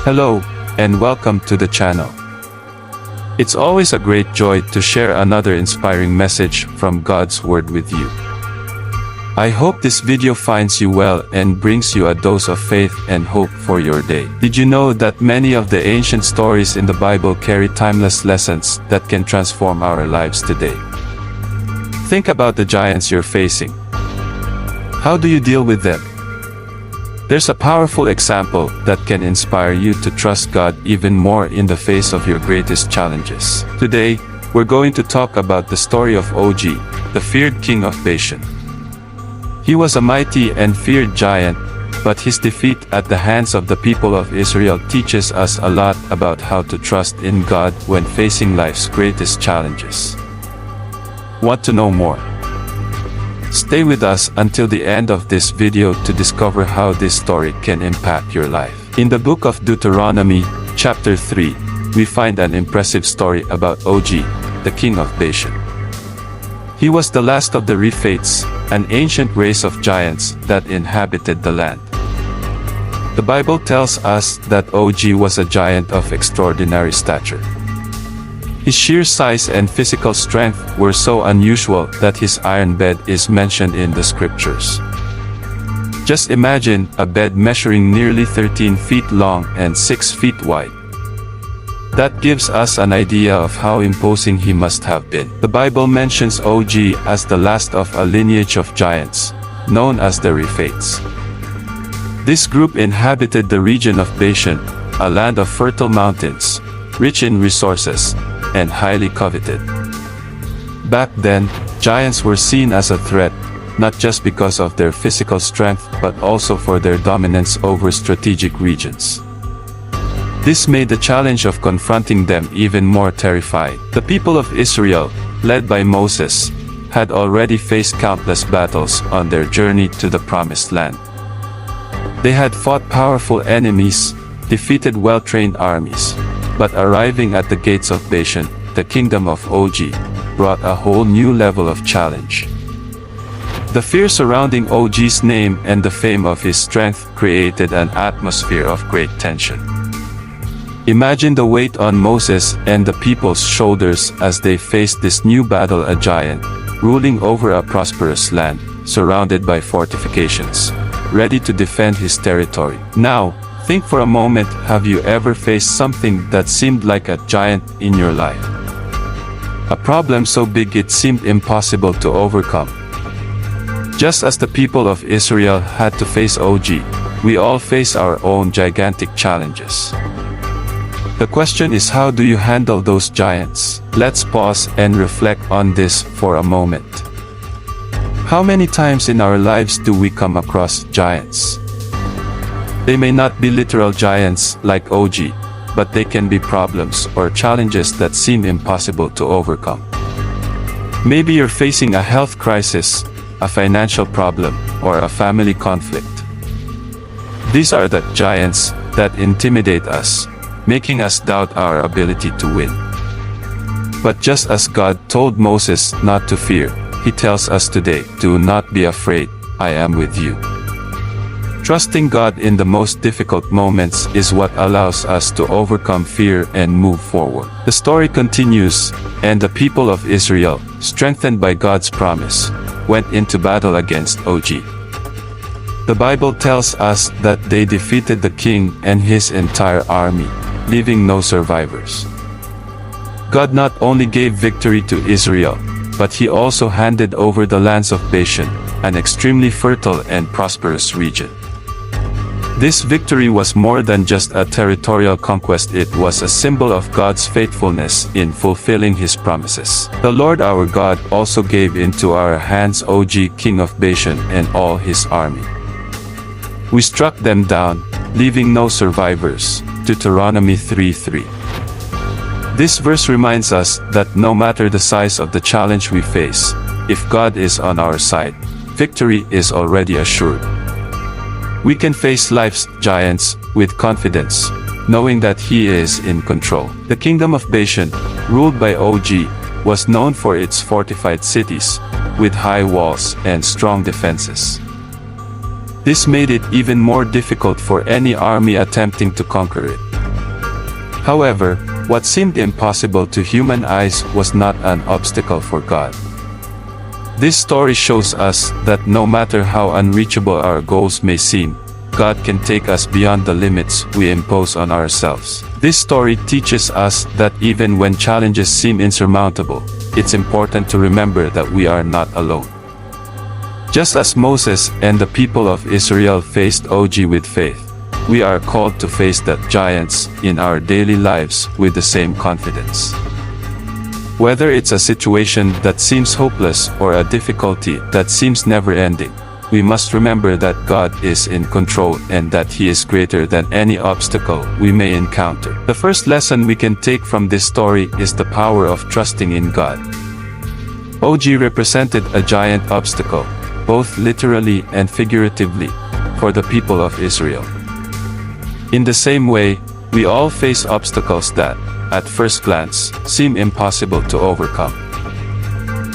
Hello, and welcome to the channel. It's always a great joy to share another inspiring message from God's Word with you. I hope this video finds you well and brings you a dose of faith and hope for your day. Did you know that many of the ancient stories in the Bible carry timeless lessons that can transform our lives today? Think about the giants you're facing. How do you deal with them? There's a powerful example that can inspire you to trust God even more in the face of your greatest challenges. Today, we're going to talk about the story of Og, the feared king of Bashan. He was a mighty and feared giant, but his defeat at the hands of the people of Israel teaches us a lot about how to trust in God when facing life's greatest challenges. Want to know more? Stay with us until the end of this video to discover how this story can impact your life. In the book of Deuteronomy, chapter 3, we find an impressive story about Og, the king of Bashan. He was the last of the Rephates, an ancient race of giants that inhabited the land. The Bible tells us that Og was a giant of extraordinary stature. His sheer size and physical strength were so unusual that his iron bed is mentioned in the scriptures. Just imagine a bed measuring nearly 13 feet long and 6 feet wide. That gives us an idea of how imposing he must have been. The Bible mentions Og as the last of a lineage of giants, known as the Rephates. This group inhabited the region of Bashan, a land of fertile mountains, rich in resources, and highly coveted. Back then, giants were seen as a threat, not just because of their physical strength but also for their dominance over strategic regions. This made the challenge of confronting them even more terrifying. The people of Israel, led by Moses, had already faced countless battles on their journey to the Promised Land. They had fought powerful enemies, defeated well-trained armies, but arriving at the gates of Bashan, the kingdom of Og, brought a whole new level of challenge. The fear surrounding Og's name and the fame of his strength created an atmosphere of great tension. Imagine the weight on Moses and the people's shoulders as they faced this new battle, a giant, ruling over a prosperous land, surrounded by fortifications, ready to defend his territory. Now, think for a moment, have you ever faced something that seemed like a giant in your life? A problem so big it seemed impossible to overcome. Just as the people of Israel had to face Og, we all face our own gigantic challenges. The question is, how do you handle those giants? Let's pause and reflect on this for a moment. How many times in our lives do we come across giants? They may not be literal giants like Og, but they can be problems or challenges that seem impossible to overcome. Maybe you're facing a health crisis, a financial problem, or a family conflict. These are the giants that intimidate us, making us doubt our ability to win. But just as God told Moses not to fear, He tells us today, do not be afraid, I am with you. Trusting God in the most difficult moments is what allows us to overcome fear and move forward. The story continues, and the people of Israel, strengthened by God's promise, went into battle against Og. The Bible tells us that they defeated the king and his entire army, leaving no survivors. God not only gave victory to Israel, but He also handed over the lands of Bashan, an extremely fertile and prosperous region. This victory was more than just a territorial conquest, it was a symbol of God's faithfulness in fulfilling His promises. The Lord our God also gave into our hands Og, king of Bashan, and all his army. We struck them down, leaving no survivors. Deuteronomy 3:3. This verse reminds us that no matter the size of the challenge we face, if God is on our side, victory is already assured. We can face life's giants with confidence, knowing that He is in control. The kingdom of Bashan, ruled by Og, was known for its fortified cities, with high walls and strong defenses. This made it even more difficult for any army attempting to conquer it. However, what seemed impossible to human eyes was not an obstacle for God. This story shows us that no matter how unreachable our goals may seem, God can take us beyond the limits we impose on ourselves. This story teaches us that even when challenges seem insurmountable, it's important to remember that we are not alone. Just as Moses and the people of Israel faced Og with faith, we are called to face the giants in our daily lives with the same confidence. Whether it's a situation that seems hopeless or a difficulty that seems never-ending, we must remember that God is in control and that He is greater than any obstacle we may encounter. The first lesson we can take from this story is the power of trusting in God. Og represented a giant obstacle, both literally and figuratively, for the people of Israel. In the same way, we all face obstacles that, at first glance, seem impossible to overcome.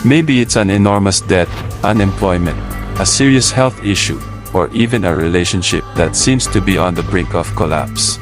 Maybe it's an enormous debt, unemployment, a serious health issue, or even a relationship that seems to be on the brink of collapse.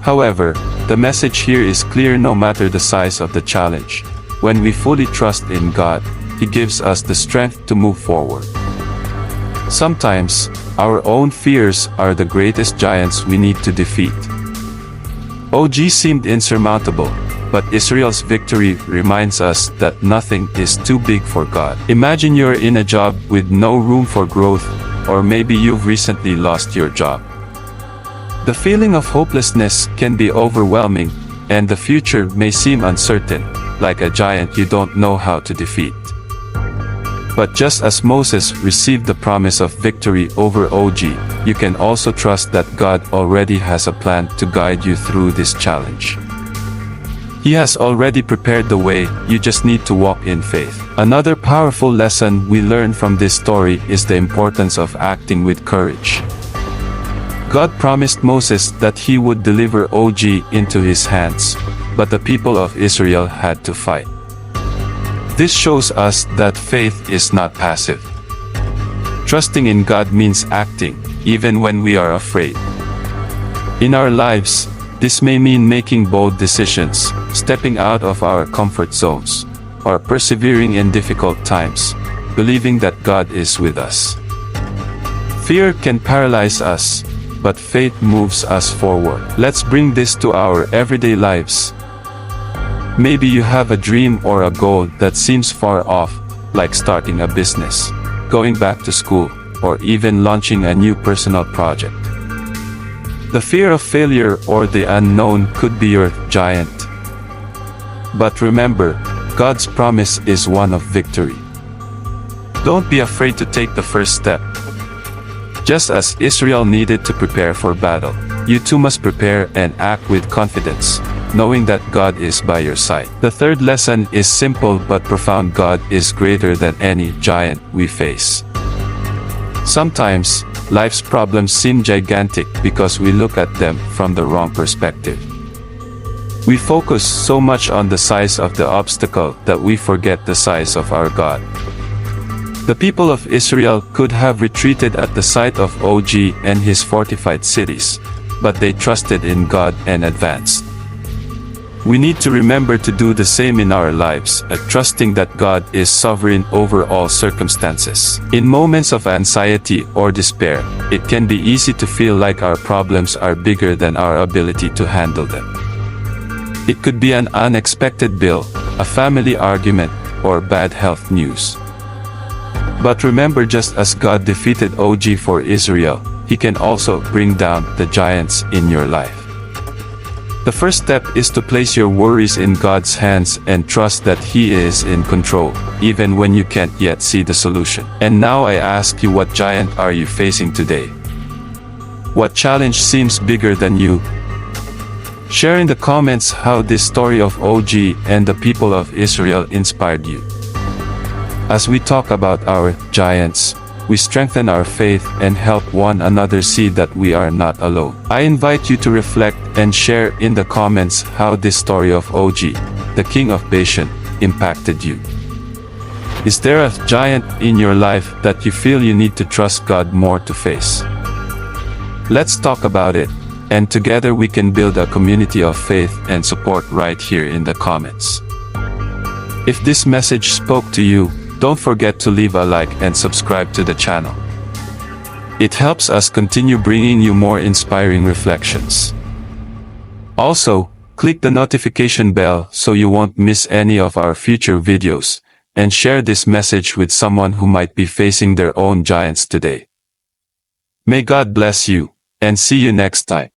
However, the message here is clear no matter the size of the challenge. When we fully trust in God, He gives us the strength to move forward. Sometimes, our own fears are the greatest giants we need to defeat. Og seemed insurmountable, but Israel's victory reminds us that nothing is too big for God. Imagine you're in a job with no room for growth, or maybe you've recently lost your job. The feeling of hopelessness can be overwhelming, and the future may seem uncertain, like a giant you don't know how to defeat. But just as Moses received the promise of victory over Og, you can also trust that God already has a plan to guide you through this challenge. He has already prepared the way, you just need to walk in faith. Another powerful lesson we learn from this story is the importance of acting with courage. God promised Moses that He would deliver Og into his hands, but the people of Israel had to fight. This shows us that faith is not passive. Trusting in God means acting, even when we are afraid. In our lives, this may mean making bold decisions, stepping out of our comfort zones, or persevering in difficult times, believing that God is with us. Fear can paralyze us, but faith moves us forward. Let's bring this to our everyday lives. Maybe you have a dream or a goal that seems far off, like starting a business, going back to school, or even launching a new personal project. The fear of failure or the unknown could be your giant. But remember, God's promise is one of victory. Don't be afraid to take the first step. Just as Israel needed to prepare for battle, you too must prepare and act with confidence, knowing that God is by your side. The third lesson is simple but profound. God is greater than any giant we face. Sometimes, life's problems seem gigantic because we look at them from the wrong perspective. We focus so much on the size of the obstacle that we forget the size of our God. The people of Israel could have retreated at the sight of Og and his fortified cities, but they trusted in God and advanced. We need to remember to do the same in our lives, trusting that God is sovereign over all circumstances. In moments of anxiety or despair, it can be easy to feel like our problems are bigger than our ability to handle them. It could be an unexpected bill, a family argument, or bad health news. But remember, just as God defeated Og for Israel, He can also bring down the giants in your life. The first step is to place your worries in God's hands and trust that He is in control, even when you can't yet see the solution. And now I ask you, what giant are you facing today? What challenge seems bigger than you? Share in the comments how this story of Og and the people of Israel inspired you. As we talk about our giants, we strengthen our faith and help one another see that we are not alone. I invite you to reflect and share in the comments how this story of Og, the king of Bashan, impacted you. Is there a giant in your life that you feel you need to trust God more to face? Let's talk about it. And together we can build a community of faith and support right here in the comments. If this message spoke to you, don't forget to leave a like and subscribe to the channel. It helps us continue bringing you more inspiring reflections. Also, click the notification bell so you won't miss any of our future videos, and share this message with someone who might be facing their own giants today. May God bless you, and see you next time.